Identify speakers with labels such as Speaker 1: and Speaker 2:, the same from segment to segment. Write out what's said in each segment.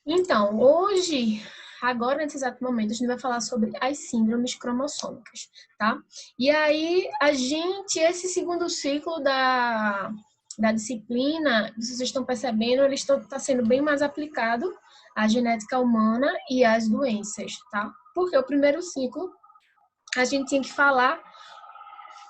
Speaker 1: Então, hoje, agora nesse exato momento, a gente vai falar sobre as síndromes cromossômicas, tá? E aí, esse segundo ciclo da disciplina, vocês estão percebendo, ele está sendo bem mais aplicado à genética humana e às doenças, tá? Porque o primeiro ciclo, a gente tinha que falar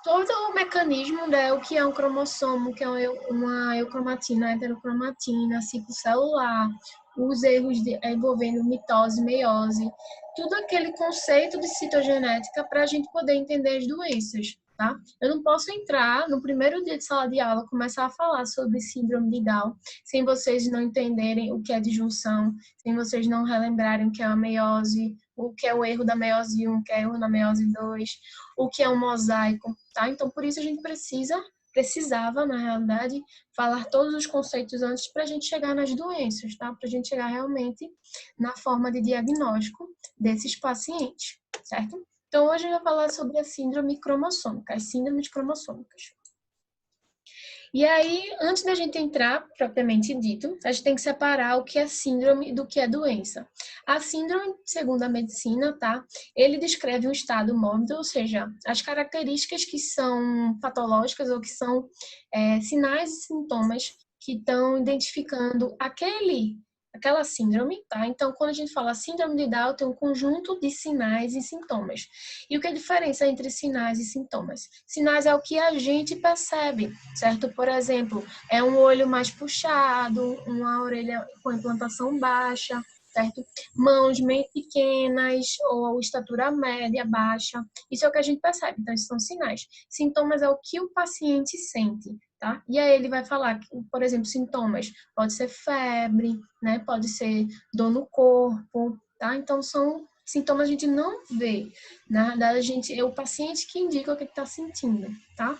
Speaker 1: todo o mecanismo, né, o que é um cromossomo, o que é uma eucromatina, heterocromatina, ciclo celular, os erros envolvendo mitose, meiose, tudo aquele conceito de citogenética para a gente poder entender as doenças, tá? Eu não posso entrar no primeiro dia de sala de aula, começar a falar sobre síndrome de Down, sem vocês não entenderem o que é disjunção, sem vocês não relembrarem o que é a meiose, o que é o erro da meiose 1, o que é o erro da meiose 2, o que é um mosaico, tá? Então, por isso a gente precisava, na realidade, falar todos os conceitos antes para a gente chegar nas doenças, tá? Para a gente chegar realmente na forma de diagnóstico desses pacientes, certo? Então, hoje eu vou falar sobre a síndrome cromossômica, as síndromes cromossômicas. E aí, antes da gente entrar, propriamente dito, a gente tem que separar o que é síndrome do que é doença. A síndrome, segundo a medicina, tá? Ele descreve um estado mórbido, ou seja, as características que são patológicas ou que são sinais e sintomas que estão identificando aquela síndrome, tá? Então, quando a gente fala síndrome de Down, tem um conjunto de sinais e sintomas. E o que é a diferença entre sinais e sintomas? Sinais é o que a gente percebe, certo? Por exemplo, é um olho mais puxado, uma orelha com implantação baixa, certo? Mãos meio pequenas ou estatura média, baixa. Isso é o que a gente percebe, então esses são sinais. Sintomas é o que o paciente sente, tá? E aí ele vai falar, por exemplo, sintomas, pode ser febre, né? Pode ser dor no corpo, tá? Então são sintomas a gente não vê. Na verdade, é o paciente que indica o que está sentindo, tá?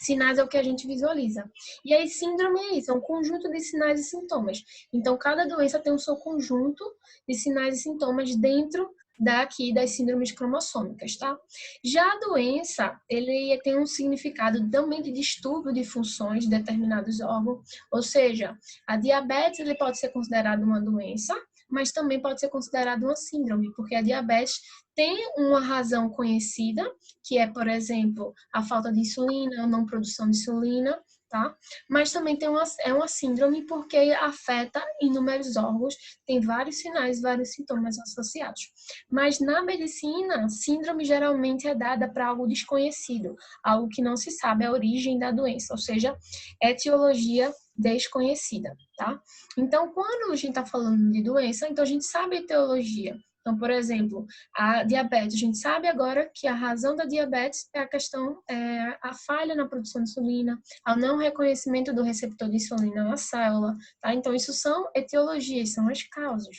Speaker 1: Sinais é o que a gente visualiza. E aí, síndrome é isso, é um conjunto de sinais e sintomas. Então, cada doença tem o seu conjunto de sinais e sintomas dentro das síndromes cromossômicas, tá? Já a doença, ele tem um significado também de distúrbio de funções de determinados órgãos, ou seja, a diabetes ele pode ser considerada uma doença, mas também pode ser considerada uma síndrome, porque a diabetes tem uma razão conhecida, que é, por exemplo, a falta de insulina, a não produção de insulina, tá? Mas também é uma síndrome porque afeta inúmeros órgãos, tem vários sinais, vários sintomas associados. Mas na medicina, síndrome geralmente é dada para algo desconhecido, algo que não se sabe a origem da doença, ou seja, etiologia desconhecida, tá? Então, quando a gente está falando de doença, então a gente sabe a etiologia. Então, por exemplo, a diabetes, a gente sabe agora que a razão da diabetes é a falha na produção de insulina, ao não reconhecimento do receptor de insulina na célula, tá? Então, isso são etiologias, são as causas.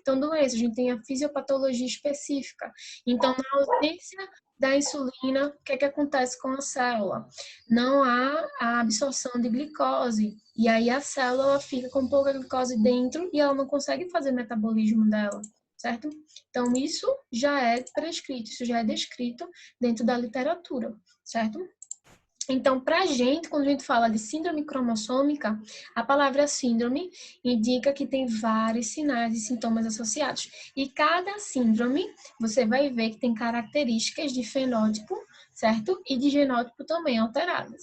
Speaker 1: Então, doença, a gente tem a fisiopatologia específica. Então, na ausência da insulina, o que é que acontece com a célula? Não há a absorção de glicose, e aí a célula fica com pouca glicose dentro e ela não consegue fazer metabolismo dela, certo? Então, isso já é prescrito, isso já é descrito dentro da literatura, certo? Então, para a gente, quando a gente fala de síndrome cromossômica, a palavra síndrome indica que tem vários sinais e sintomas associados. E cada síndrome, você vai ver que tem características de fenótipo, certo? E de genótipo também alteradas.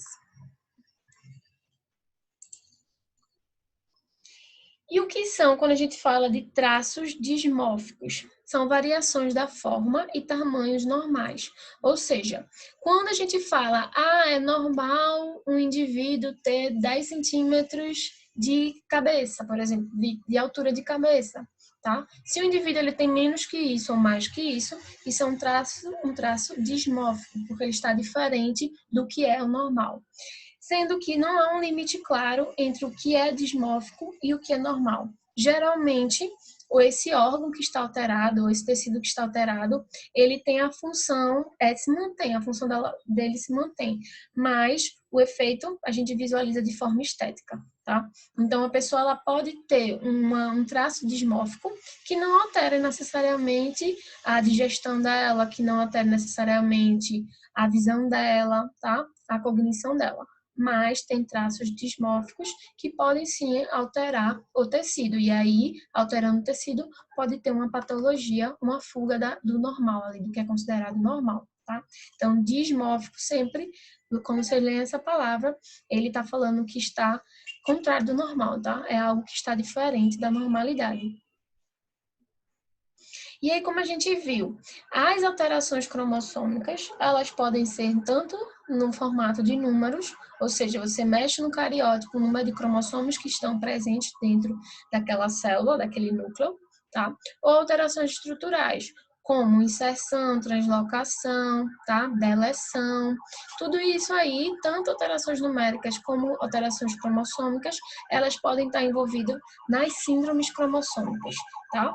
Speaker 1: E o que são quando a gente fala de traços dismórficos? São variações da forma e tamanhos normais. Ou seja, quando a gente fala, é normal um indivíduo ter 10 centímetros de cabeça, por exemplo, de altura de cabeça, tá? Se o indivíduo ele tem menos que isso ou mais que isso é um traço dismórfico, porque ele está diferente do que é o normal, sendo que não há um limite claro entre o que é dismórfico e o que é normal. Geralmente, ou esse órgão que está alterado, ou esse tecido que está alterado, ele tem a função, se mantém, a função dele se mantém, mas o efeito a gente visualiza de forma estética, tá? Então, a pessoa ela pode ter um traço dismórfico que não altera necessariamente a digestão dela, que não altera necessariamente a visão dela, tá? A cognição dela, mas tem traços dismórficos que podem sim alterar o tecido. E aí, alterando o tecido, pode ter uma patologia, uma fuga do normal, ali, do que é considerado normal. Tá? Então, dismórfico sempre, quando você lê essa palavra, ele está falando que está contrário do normal, tá? É algo que está diferente da normalidade. E aí, como a gente viu, as alterações cromossômicas, elas podem ser tanto no formato de números, ou seja, você mexe no cariótipo, o número de cromossomos que estão presentes dentro daquela célula, daquele núcleo, tá? Ou alterações estruturais, como inserção, translocação, tá? Deleção, tudo isso aí, tanto alterações numéricas como alterações cromossômicas, elas podem estar envolvidas nas síndromes cromossômicas, tá?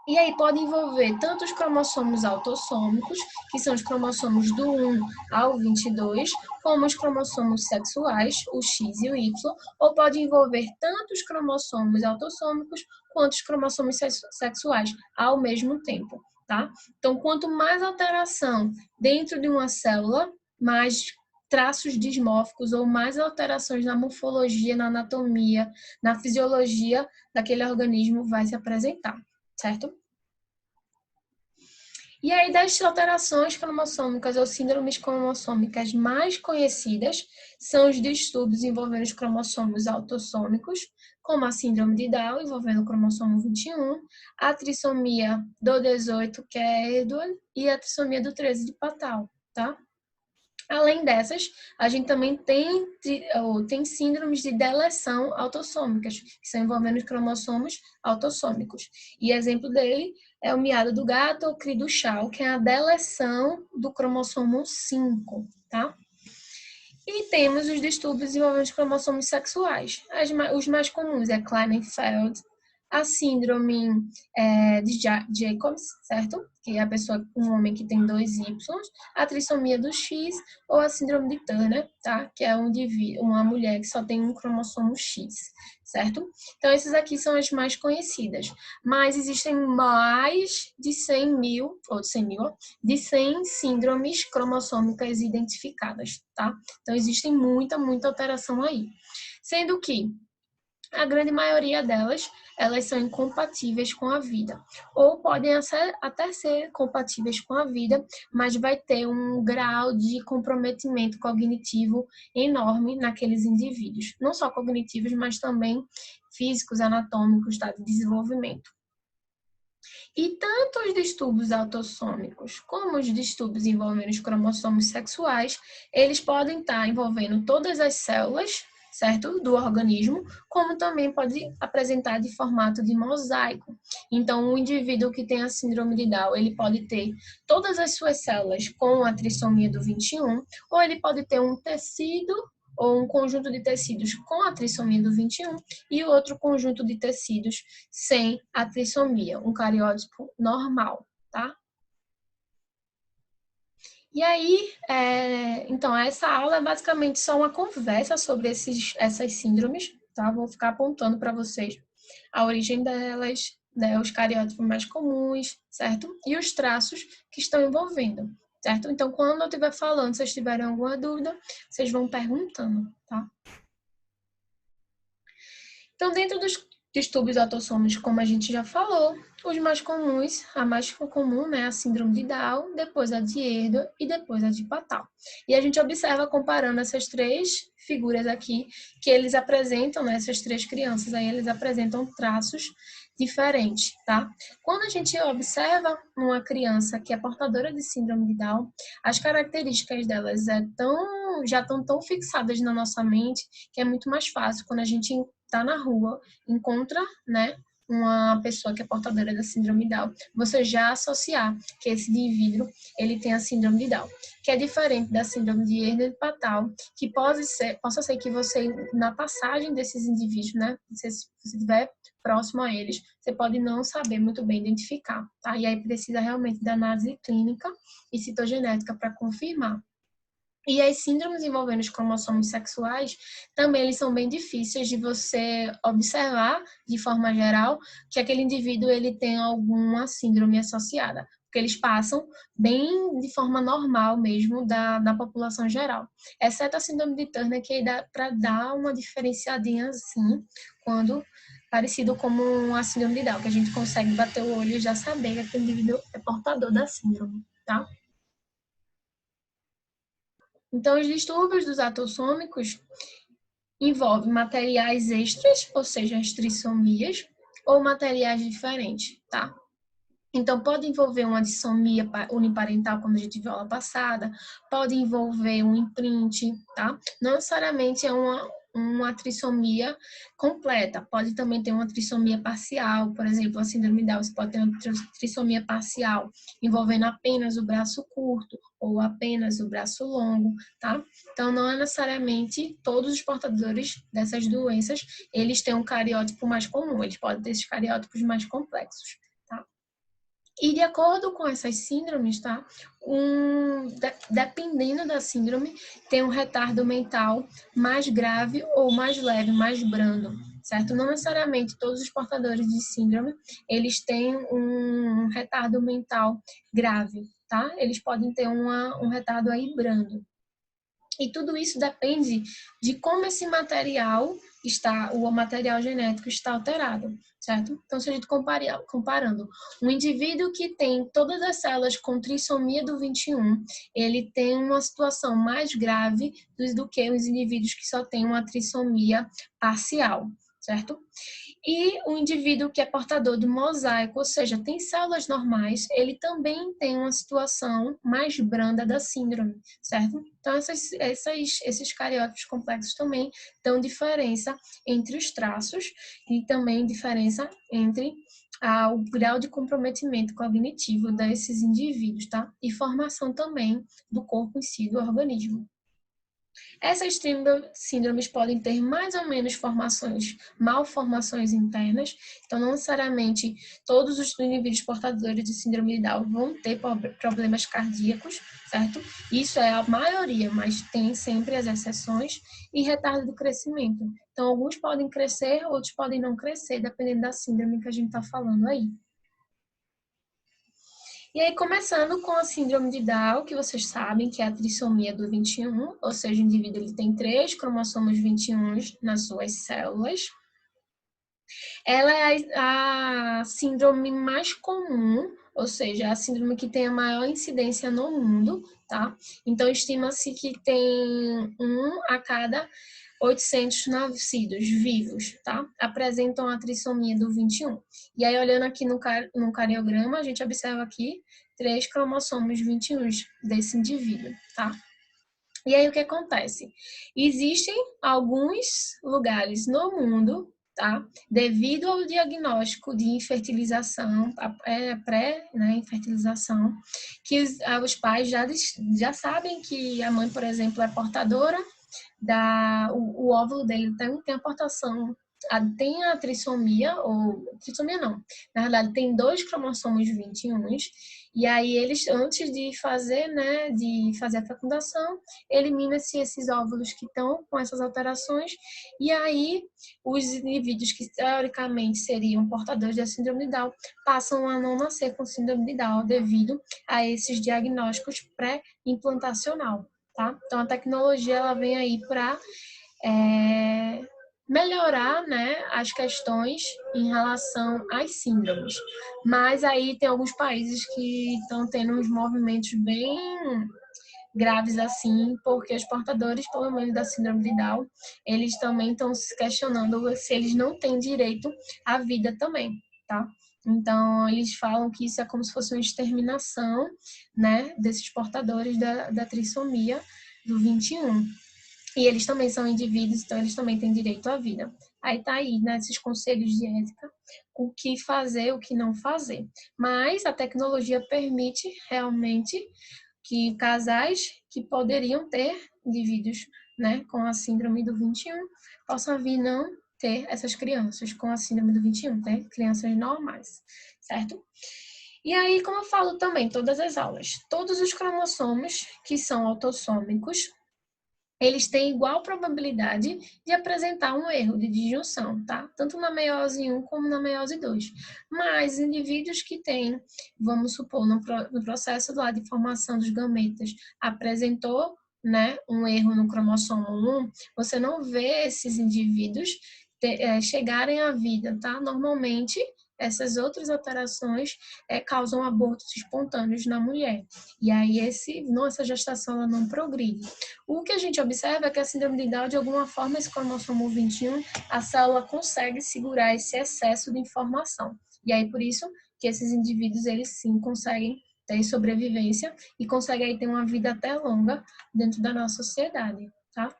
Speaker 1: E aí pode envolver tanto os cromossomos autossômicos, que são os cromossomos do 1 ao 22, como os cromossomos sexuais, o X e o Y, ou pode envolver tanto os cromossomos autossômicos quanto os cromossomos sexuais ao mesmo tempo, tá? Então, quanto mais alteração dentro de uma célula, mais traços dismórficos ou mais alterações na morfologia, na anatomia, na fisiologia daquele organismo vai se apresentar. Certo? E aí, das alterações cromossômicas ou síndromes cromossômicas mais conhecidas são os distúrbios envolvendo os cromossomos autossômicos, como a síndrome de Down, envolvendo o cromossomo 21, a trissomia do 18, que é Edward, e a trissomia do 13 de Patau, tá? Além dessas, a gente também tem síndromes de deleção autossômicas, que são envolvendo os cromossomos autossômicos. E exemplo dele é o miado do gato ou cri do chau, que é a deleção do cromossomo 5, tá? E temos os distúrbios envolvendo os cromossomos sexuais. Os mais comuns é Klinefelter, a síndrome de Jacobs, certo? Que é a pessoa, um homem que tem 2 Y, a trissomia do X ou a síndrome de Turner, tá? Que é uma mulher que só tem um cromossomo X, certo? Então, essas aqui são as mais conhecidas. Mas existem mais de 100 mil, ou de 100 mil, de 100 síndromes cromossômicas identificadas, tá? Então, existem muita alteração aí. Sendo que a grande maioria delas, elas são incompatíveis com a vida. Ou podem até ser compatíveis com a vida, mas vai ter um grau de comprometimento cognitivo enorme naqueles indivíduos. Não só cognitivos, mas também físicos, anatômicos, tá? De desenvolvimento. E tanto os distúrbios autossômicos como os distúrbios envolvendo os cromossomos sexuais, eles podem estar envolvendo todas as células, certo? Do organismo, como também pode apresentar de formato de mosaico. Então, o indivíduo que tem a síndrome de Down, ele pode ter todas as suas células com a trissomia do 21, ou ele pode ter um tecido ou um conjunto de tecidos com a trissomia do 21 e outro conjunto de tecidos sem a trissomia, um cariótipo normal, tá? E aí, então, essa aula é basicamente só uma conversa sobre essas síndromes, tá? Vou ficar apontando para vocês a origem delas, né, os cariótipos mais comuns, certo? E os traços que estão envolvendo, certo? Então, quando eu estiver falando, se vocês tiverem alguma dúvida, vocês vão perguntando, tá? Então, dentro dos distúrbios autossômicos, como a gente já falou, os mais comuns, a mais comum, né, a síndrome de Down, depois a de Edward e depois a de Patau. E a gente observa, comparando essas 3 figuras aqui, que eles apresentam, né, essas 3 crianças aí, eles apresentam traços diferentes, tá? Quando a gente observa uma criança que é portadora de síndrome de Down, as características delas já estão tão fixadas na nossa mente que é muito mais fácil quando a gente está na rua, encontra, né, uma pessoa que é portadora da síndrome de Down, você já associar que esse indivíduo, ele tem a síndrome de Down, que é diferente da síndrome de Edward Patau, que possa ser que você, na passagem desses indivíduos, né, se você estiver próximo a eles, você pode não saber muito bem identificar, tá? E aí precisa realmente da análise clínica e citogenética para confirmar. E as síndromes envolvendo os cromossomos sexuais, também eles são bem difíceis de você observar, de forma geral, que aquele indivíduo ele tem alguma síndrome associada. porque eles passam bem de forma normal mesmo da população geral. Exceto a síndrome de Turner, que aí dá para dar uma diferenciadinha assim, quando parecido como a síndrome de Down, que a gente consegue bater o olho e já saber que aquele indivíduo é portador da síndrome, tá? Então, os distúrbios dos autossômicos envolvem materiais extras, ou seja, as trissomias, ou materiais diferentes, tá? Então, pode envolver uma dissomia uniparental, como a gente viu aula passada, pode envolver um imprint, tá? Não necessariamente é uma trissomia completa, pode também ter uma trissomia parcial, por exemplo, a síndrome Down, você pode ter uma trissomia parcial envolvendo apenas o braço curto ou apenas o braço longo, tá? Então, não é necessariamente todos os portadores dessas doenças, eles têm um cariótipo mais comum, eles podem ter esses cariótipos mais complexos. E de acordo com essas síndromes, tá? Dependendo da síndrome, tem um retardo mental mais grave ou mais leve, mais brando, certo? Não necessariamente todos os portadores de síndrome, eles têm um retardo mental grave, tá? Eles podem ter um retardo aí brando. E tudo isso depende de como esse material o material genético está alterado, certo? Então, se a gente comparando um indivíduo que tem todas as células com trissomia do 21, ele tem uma situação mais grave do que os indivíduos que só têm uma trissomia parcial, certo? E o indivíduo que é portador do mosaico, ou seja, tem células normais, ele também tem uma situação mais branda da síndrome, certo? Então, esses cariótipos complexos também dão diferença entre os traços e também diferença entre o grau de comprometimento cognitivo desses indivíduos, tá? E formação também do corpo em si, do organismo. Essas síndromes podem ter mais ou menos malformações internas, então não necessariamente todos os indivíduos portadores de síndrome de Down vão ter problemas cardíacos, certo? Isso é a maioria, mas tem sempre as exceções e retardo do crescimento. Então, alguns podem crescer, outros podem não crescer, dependendo da síndrome que a gente está falando aí. E aí, começando com a síndrome de Down, que vocês sabem que é a trissomia do 21, ou seja, o indivíduo ele tem 3 cromossomos 21 nas suas células. Ela é a síndrome mais comum, ou seja, a síndrome que tem a maior incidência no mundo, tá? Então, estima-se que tem 1 a cada 800 nascidos vivos, tá? Apresentam a trissomia do 21. E aí, olhando aqui no cariograma, a gente observa aqui 3 cromossomos 21 desse indivíduo, tá? E aí, o que acontece? Existem alguns lugares no mundo, tá? Devido ao diagnóstico de infertilização, infertilização, que os pais já sabem que a mãe, por exemplo, é portadora o óvulo dele tem a portação, tem a trissomia, ou trissomia não, na verdade tem 2 cromossomos 21, e aí eles, antes de fazer a fecundação, elimina-se esses óvulos que estão com essas alterações, e aí os indivíduos que teoricamente seriam portadores da síndrome de Down passam a não nascer com síndrome de Down devido a esses diagnósticos pré-implantacional. Tá? Então, a tecnologia ela vem aí para melhorar, né, as questões em relação às síndromes. Mas aí tem alguns países que estão tendo uns movimentos bem graves assim, porque os portadores, pelo menos da síndrome de Down, eles também estão se questionando se eles não têm direito à vida também, tá? Então, eles falam que isso é como se fosse uma exterminação, né, desses portadores da trissomia do 21. E eles também são indivíduos, então eles também têm direito à vida. Aí tá aí, né, esses conselhos de ética, o que fazer, o que não fazer. Mas a tecnologia permite realmente que casais que poderiam ter indivíduos, né, com a síndrome do 21 possam vir não ter essas crianças com a síndrome do 21, ter crianças normais, certo? E aí, como eu falo também, todas as aulas, todos os cromossomos que são autossômicos, eles têm igual probabilidade de apresentar um erro de disjunção, tá? Tanto na meiose 1 como na meiose 2. Mas indivíduos que têm, vamos supor, no processo lá de formação dos gametas, apresentou, né, um erro no cromossomo 1, você não vê esses indivíduos chegarem à vida, tá? Normalmente, essas outras alterações causam abortos espontâneos na mulher. E aí, essa gestação ela não progride. O que a gente observa é que a síndrome de Down, de alguma forma, esse cromossomo 21, a célula consegue segurar esse excesso de informação. E aí, por isso, que esses indivíduos, eles sim conseguem ter sobrevivência e conseguem aí ter uma vida até longa dentro da nossa sociedade, tá?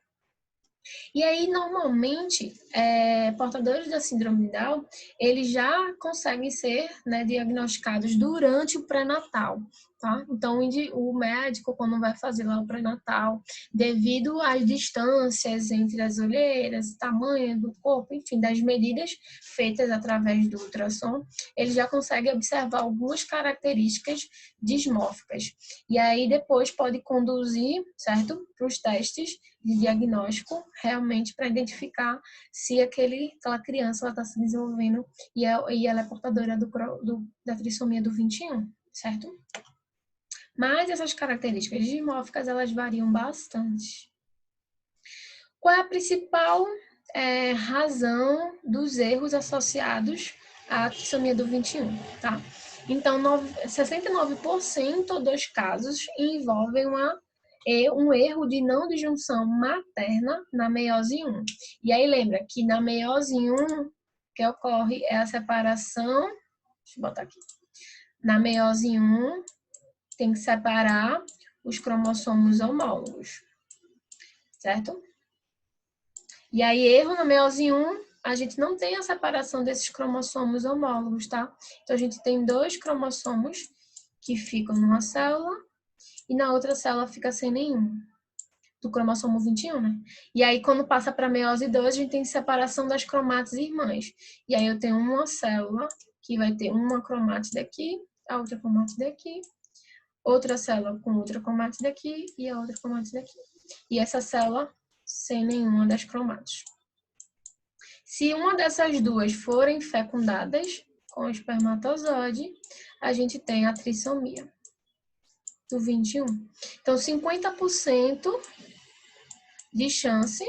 Speaker 1: E aí, normalmente, portadores da síndrome de Down, eles já conseguem ser, né, diagnosticados durante o pré-natal, tá? Então, o médico, quando vai fazer lá o pré-natal, devido às distâncias entre as olheiras, tamanho do corpo, enfim, das medidas feitas através do ultrassom, ele já consegue observar algumas características dismórficas. E aí, depois, pode conduzir, certo, para os testes de diagnóstico, realmente para identificar se aquela criança está se desenvolvendo e ela é portadora da trissomia do 21, certo? Mas essas características dimórficas, elas variam bastante. Qual é a principal razão dos erros associados à trissomia do 21, tá? Então, 69% dos casos envolvem um erro de não disjunção materna na meiose 1. E aí lembra que na meiose 1 que ocorre é a separação, deixa eu botar aqui. Na meiose 1 tem que separar os cromossomos homólogos, certo? E aí erro na meiose 1, a gente não tem a separação desses cromossomos homólogos, tá? Então a gente tem 2 cromossomos que ficam numa célula e na outra célula fica sem nenhum. Do cromossomo 21, né? E aí, quando passa para a meiose 2, a gente tem separação das cromátides irmãs. E aí, eu tenho uma célula que vai ter uma cromátide aqui, a outra cromátide aqui, outra célula com outra cromátide aqui e a outra cromátide aqui. E essa célula sem nenhuma das cromátides. Se uma dessas duas forem fecundadas com espermatozoide, a gente tem a trissomia do 21. Então, 50% de chance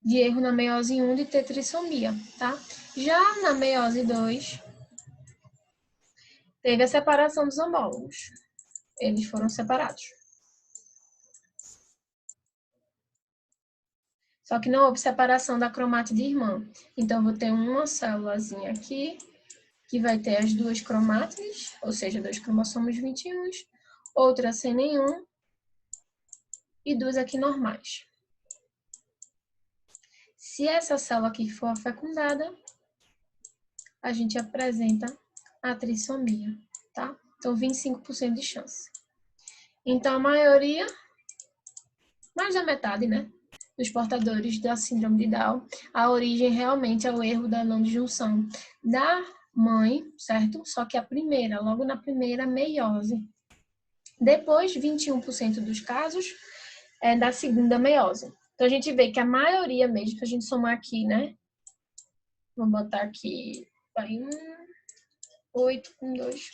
Speaker 1: de erro na meiose 1 de ter trissomia, tá? Já na meiose 2, teve a separação dos homólogos. Eles foram separados. Só que não houve separação da cromátide irmã. Então, eu vou ter uma célulazinha aqui, que vai ter as 2 cromátides, ou seja, 2 cromossomos 21, outra sem nenhum, e 2 aqui normais. Se essa célula aqui for fecundada, a gente apresenta a trissomia, tá? Então, 25% de chance. Então, a maioria, mais da metade, né, dos portadores da síndrome de Down, a origem realmente é o erro da não disjunção da mãe, certo? Só que logo na primeira meiose. Depois, 21% dos casos é da segunda meiose. Então, a gente vê que a maioria mesmo, que a gente somar aqui, né? Vou botar aqui, vai 8 com 2.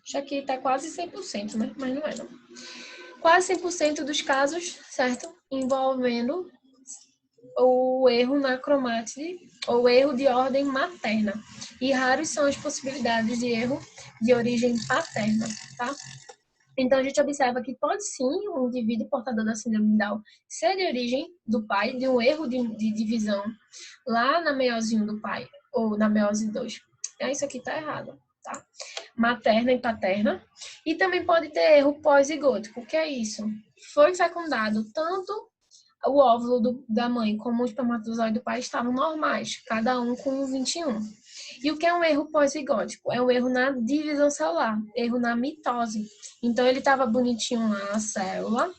Speaker 1: Acho que tá quase 100%, né? Mas não é, não. Quase 100% dos casos, certo? Envolvendo o erro na cromátide, ou erro de ordem materna. E raros são as possibilidades de erro de origem paterna, tá? Então, a gente observa que pode sim um indivíduo portador da síndrome de Down ser de origem do pai, de um erro de divisão lá na meiose 1 do pai, ou na meiose 2. Isso aqui tá errado, tá? Materna e paterna. E também pode ter erro pós-zigótico. O que é isso? Foi fecundado tanto o óvulo da mãe como o espermatozoide do pai estavam normais, cada um com 21. E o que é um erro pós-zigótico? É um erro na divisão celular, erro na mitose. Então, ele estava bonitinho lá na célula,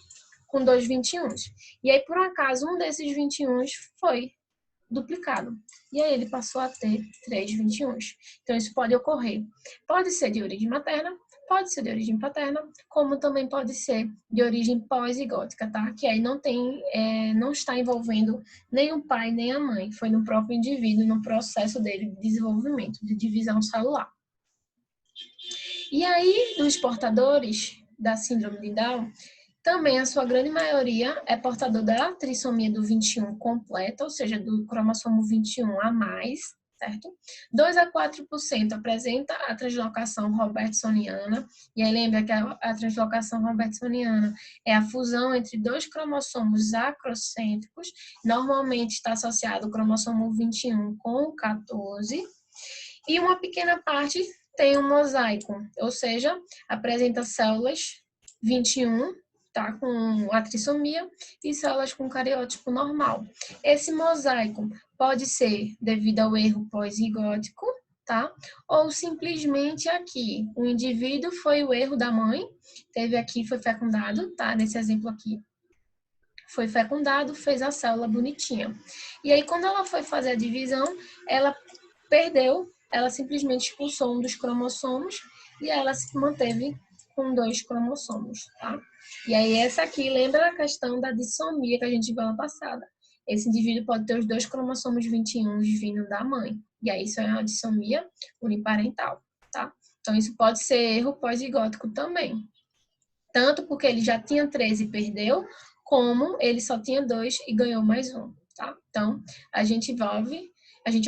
Speaker 1: com 2 21s. E aí, por um acaso, um desses 21s foi duplicado. E aí, ele passou a ter 3 21s. Então, isso pode ocorrer. Pode ser de origem materna, pode ser de origem paterna, como também pode ser de origem pós-zigótica, tá? Que aí não está envolvendo nem o pai nem a mãe, foi no próprio indivíduo, no processo dele de desenvolvimento, de divisão celular. E aí, nos portadores da síndrome de Down, também a sua grande maioria é portador da trissomia do 21 completa, ou seja, do cromossomo 21 a mais, certo? 2 a 4% apresenta a translocação robertsoniana, e aí lembra que a translocação robertsoniana é a fusão entre dois cromossomos acrocêntricos, normalmente está associado o cromossomo 21 com o 14, e uma pequena parte tem um mosaico, ou seja, apresenta células 21, tá, com a trissomia, e células com cariótipo normal. Esse mosaico pode ser devido ao erro pós-zigótico, tá? Ou simplesmente aqui, o indivíduo foi o erro da mãe, teve aqui, foi fecundado, tá? Nesse exemplo aqui, foi fecundado, fez a célula bonitinha. E aí, quando ela foi fazer a divisão, ela perdeu, ela simplesmente expulsou um dos cromossomos e ela se manteve com 2 cromossomos, tá? E aí essa aqui lembra a questão da dissomia que a gente viu ano passada. Esse indivíduo pode ter os 2 cromossomos 21 vindo da mãe. E aí isso é uma dissomia uniparental, tá? Então isso pode ser erro pós-zigótico também. Tanto porque ele já tinha 13 e perdeu, como ele só tinha 2 e ganhou mais 1, tá? Então, a gente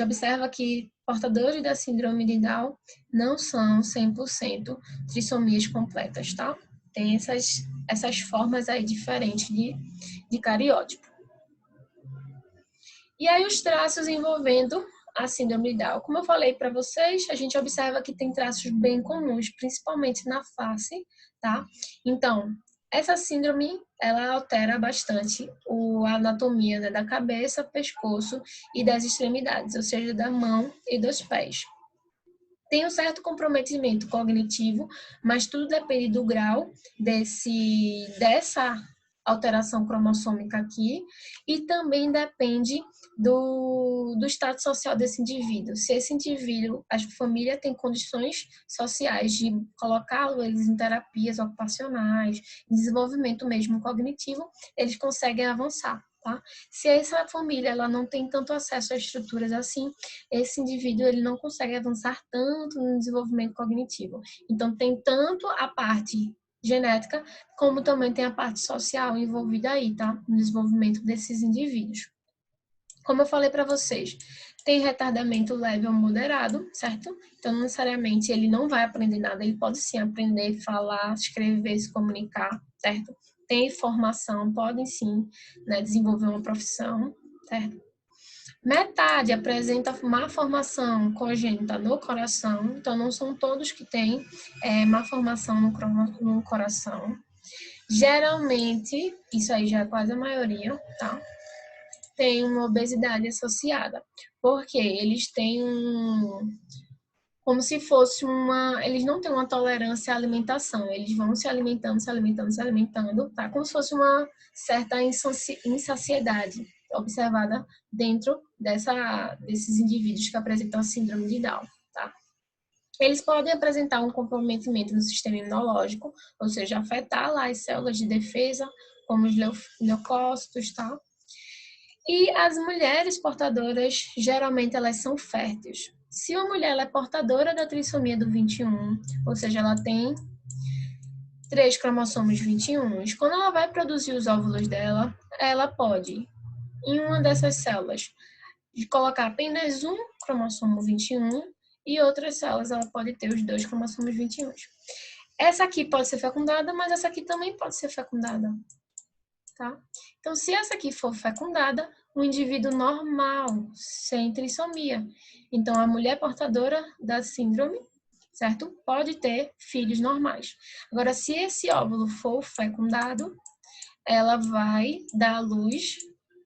Speaker 1: observa que portadores da síndrome de Down não são 100% trissomias completas, tá? Tem essas formas aí diferentes de cariótipo. E aí os traços envolvendo a síndrome de Down. Como eu falei para vocês, a gente observa que tem traços bem comuns, principalmente na face, tá? Então, essa síndrome, ela altera bastante a anatomia, né, da cabeça, pescoço e das extremidades, ou seja, da mão e dos pés. Tem um certo comprometimento cognitivo, mas tudo depende do grau dessa alteração cromossômica aqui, e também depende do status social desse indivíduo. Se esse indivíduo, a família tem condições sociais de colocá-lo eles em terapias ocupacionais, desenvolvimento mesmo cognitivo, eles conseguem avançar. Tá? Se essa família ela não tem tanto acesso a estruturas assim, esse indivíduo ele não consegue avançar tanto no desenvolvimento cognitivo. Então, tem tanto a parte genética, como também tem a parte social envolvida aí, tá? No desenvolvimento desses indivíduos. Como eu falei para vocês, tem retardamento leve ou moderado, certo? Então, não necessariamente ele não vai aprender nada, ele pode sim aprender, falar, escrever, se comunicar, certo? Tem formação, podem sim, né, desenvolver uma profissão, certo? Metade apresenta má formação congênita no coração, então não são todos que têm má formação no coração. Geralmente, isso aí já é quase a maioria, tá? Tem uma obesidade associada, porque eles têm como se fosse eles não têm uma tolerância à alimentação, eles vão se alimentando, tá? Como se fosse uma certa insaciedade observada dentro desses indivíduos que apresentam a síndrome de Down, tá? Eles podem apresentar um comprometimento no sistema imunológico, ou seja, afetar lá as células de defesa, como os leucócitos, tá? E as mulheres portadoras, geralmente elas são férteis. Se uma mulher ela é portadora da trissomia do 21, ou seja, ela tem 3 cromossomos 21, quando ela vai produzir os óvulos dela, ela pode, em uma dessas células, colocar apenas um cromossomo 21 e outras células ela pode ter os 2 cromossomos 21. Essa aqui pode ser fecundada, mas essa aqui também pode ser fecundada. Tá? Então, se essa aqui for fecundada, um indivíduo normal, sem trissomia. Então, a mulher portadora da síndrome, certo? Pode ter filhos normais. Agora, se esse óvulo for fecundado, ela vai dar à luz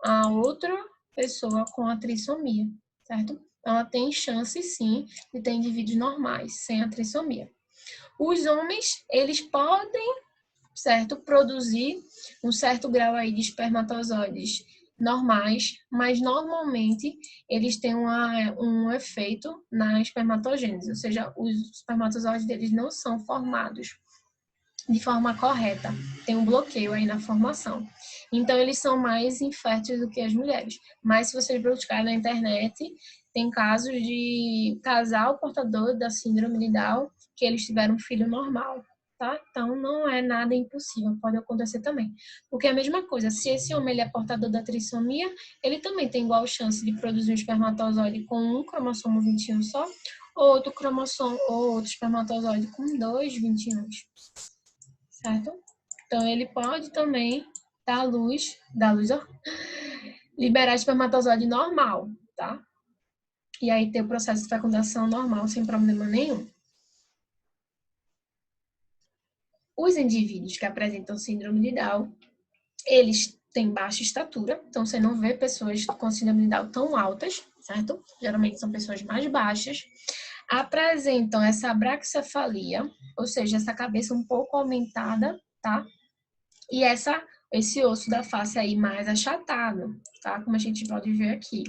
Speaker 1: a outra pessoa com a trissomia, certo? Ela tem chance, sim, de ter indivíduos normais, sem a trissomia. Os homens, eles podem, certo, produzir um certo grau aí de espermatozoides normais, mas normalmente eles têm um efeito na espermatogênese, ou seja, os espermatozoides deles não são formados de forma correta, tem um bloqueio aí na formação. Então, eles são mais inférteis do que as mulheres. Mas, se vocês buscarem na internet, tem casos de casal portador da síndrome de Down que eles tiveram um filho normal, tá? Então, não é nada impossível, pode acontecer também. Porque é a mesma coisa, se esse homem ele é portador da trissomia, ele também tem igual chance de produzir um espermatozoide com um cromossomo 21 só, ou outro cromossomo, ou outro espermatozoide com dois 21, certo? Então, ele pode também ó, liberar espermatozoide normal, tá? E aí ter o processo de fecundação normal sem problema nenhum. Os indivíduos que apresentam síndrome de Down, eles têm baixa estatura, então você não vê pessoas com síndrome de Down tão altas, certo? Geralmente são pessoas mais baixas. Apresentam essa braquicefalia, ou seja, essa cabeça um pouco aumentada, tá? E esse osso da face aí mais achatado, tá? Como a gente pode ver aqui.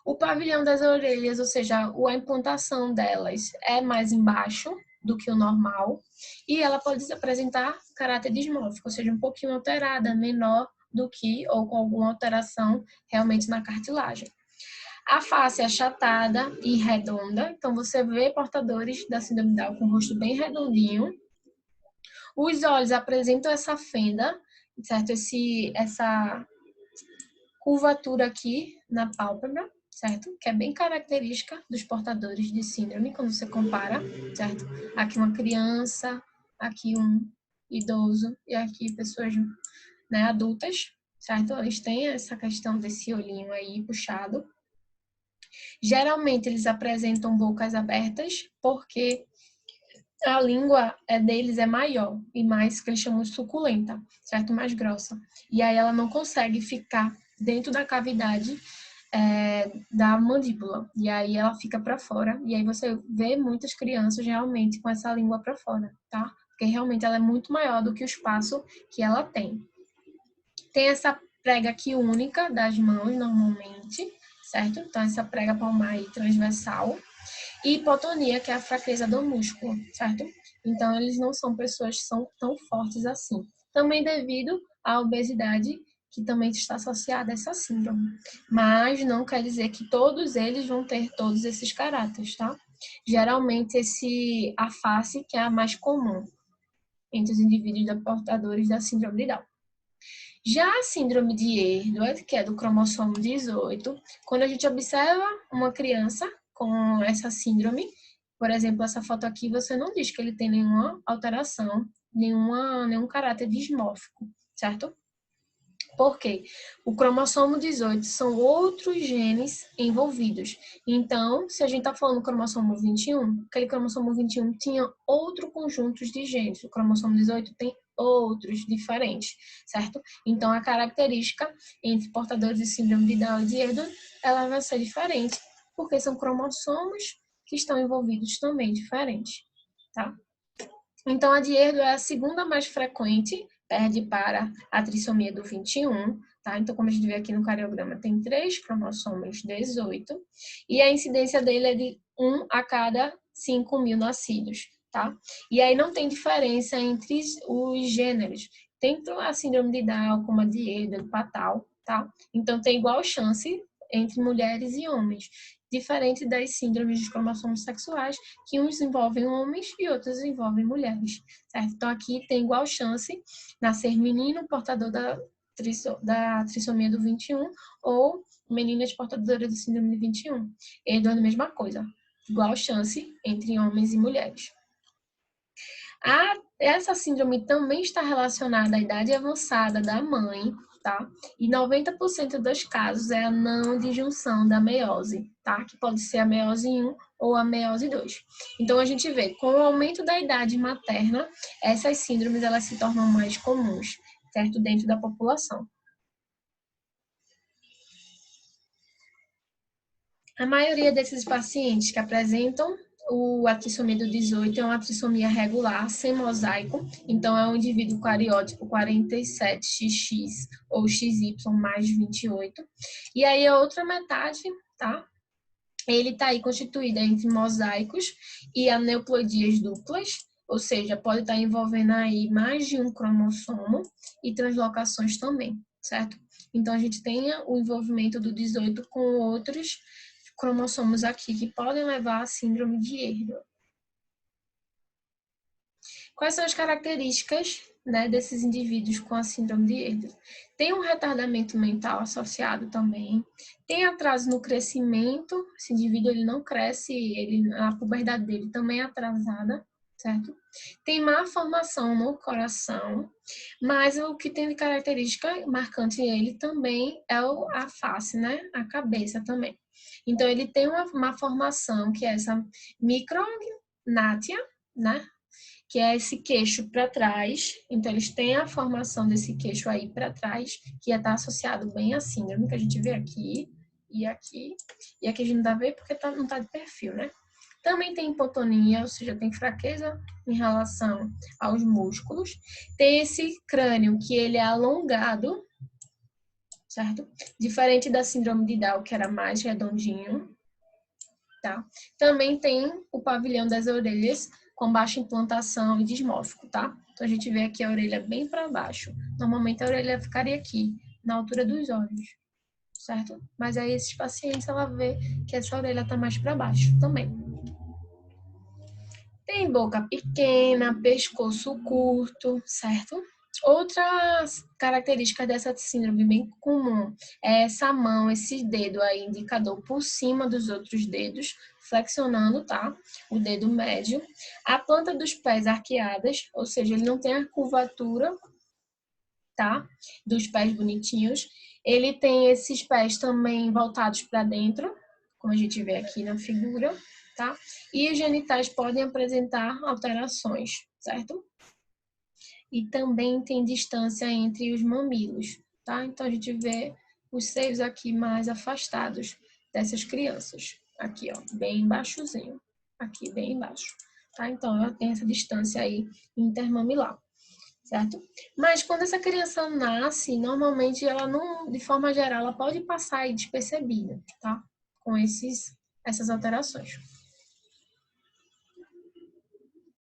Speaker 1: O pavilhão das orelhas, ou seja, a implantação delas é mais embaixo do que o normal. E ela pode apresentar caráter dismórfico, ou seja, um pouquinho alterada, menor do que, ou com alguma alteração realmente na cartilagem. A face é achatada e redonda, então você vê portadores da síndrome de Down com o rosto bem redondinho. Os olhos apresentam essa fenda, certo? Essa curvatura aqui na pálpebra, certo? Que é bem característica dos portadores de síndrome, quando você compara, certo? Aqui uma criança, aqui um idoso e aqui pessoas, né, adultas, certo? Eles têm essa questão desse olhinho aí puxado. Geralmente eles apresentam bocas abertas, porque a língua deles é maior e mais, que eles chamam de suculenta, certo? Mais grossa. E aí ela não consegue ficar dentro da cavidade da mandíbula. E aí ela fica para fora. E aí você vê muitas crianças realmente com essa língua para fora, tá? Porque realmente ela é muito maior do que o espaço que ela tem. Tem essa prega aqui única das mãos, normalmente, certo? Então, essa prega palmar aí transversal. E hipotonia, que é a fraqueza do músculo, certo? Então, eles não são pessoas que são tão fortes assim. Também devido à obesidade, que também está associada a essa síndrome. Mas não quer dizer que todos eles vão ter todos esses caráteres, tá? Geralmente, a face, que é a mais comum entre os indivíduos portadores da síndrome de Down. Já a síndrome de Edwards, que é do cromossomo 18, quando a gente observa uma criança com essa síndrome, por exemplo, essa foto aqui, você não diz que ele tem nenhuma alteração, nenhum caráter dismórfico, certo? Por quê? O cromossomo 18 são outros genes envolvidos. Então, se a gente está falando do cromossomo 21, aquele cromossomo 21 tinha outro conjunto de genes. O cromossomo 18 tem outros diferentes, certo? Então, a característica entre portadores de síndrome de Down e de Edwards, ela vai ser diferente, porque são cromossomos que estão envolvidos também diferentes, tá? Então, a de Edwards é a segunda mais frequente, perde para a trissomia do 21, tá? Então, como a gente vê aqui no cariograma, tem 3 cromossomos 18, e a incidência dele é de 1 a cada 5.000 nascidos, tá? E aí não tem diferença entre os gêneros, tanto a síndrome de Down como a de Edwards, Patal, tá? Então, tem igual chance entre mulheres e homens, diferente das síndromes de cromossomos sexuais, que uns envolvem homens e outros envolvem mulheres, certo? Então, aqui tem igual chance nascer menino portador da trissomia do 21 ou meninas portadoras de síndrome de 21. Edwards, a mesma coisa, igual chance entre homens e mulheres. Essa síndrome também está relacionada à idade avançada da mãe, tá? E 90% dos casos é a não disjunção da meiose, tá? Que pode ser a meiose 1 ou a meiose 2. Então, a gente vê, com o aumento da idade materna, essas síndromes elas se tornam mais comuns, certo? Dentro da população. A maioria desses pacientes que apresentam a trissomia do 18 é uma trissomia regular, sem mosaico, então é um indivíduo cariótipo 47XX ou XY mais 28. E aí a outra metade, tá? Ele está aí constituído entre mosaicos e aneuploidias duplas, ou seja, pode estar envolvendo aí mais de um cromossomo e translocações também, certo? Então, a gente tem o envolvimento do 18 com outros cromossomos aqui que podem levar à síndrome de Erdo. Quais são as características, né, desses indivíduos com a síndrome de Erdo? Tem um retardamento mental associado também, tem atraso no crescimento, esse indivíduo ele não cresce, a puberdade dele também é atrasada, certo? Tem má formação no coração, mas o que tem de característica marcante ele também é a face, né? A cabeça também. Então, ele tem uma formação que é essa micrognátia, né? Que é esse queixo para trás. Então, eles têm a formação desse queixo aí para trás, que está associado bem à síndrome, que a gente vê aqui e aqui. E aqui a gente não dá ver porque não está de perfil, né? Também tem hipotonia, ou seja, tem fraqueza em relação aos músculos. Tem esse crânio que ele é alongado, certo? Diferente da síndrome de Down, que era mais redondinho, tá? Também tem o pavilhão das orelhas com baixa implantação e dismórfico, tá? Então, a gente vê aqui a orelha bem para baixo. Normalmente, a orelha ficaria aqui, na altura dos olhos, certo? Mas aí, esses pacientes, ela vê que essa orelha tá mais para baixo também. Tem boca pequena, pescoço curto, certo? Outras características dessa síndrome bem comum é essa mão, esse dedo aí, indicador por cima dos outros dedos, flexionando, tá? O dedo médio. A planta dos pés arqueadas, ou seja, ele não tem a curvatura, tá? Dos pés bonitinhos. Ele tem esses pés também voltados para dentro, como a gente vê aqui na figura, tá? E os genitais podem apresentar alterações, certo? E também tem distância entre os mamilos, tá? Então, a gente vê os seios aqui mais afastados dessas crianças. Aqui, ó, bem baixozinho. Aqui, bem embaixo, tá? Então, ela tem essa distância aí intermamilar, certo? Mas quando essa criança nasce, normalmente ela não, de forma geral, ela pode passar aí despercebida, tá? Com essas alterações.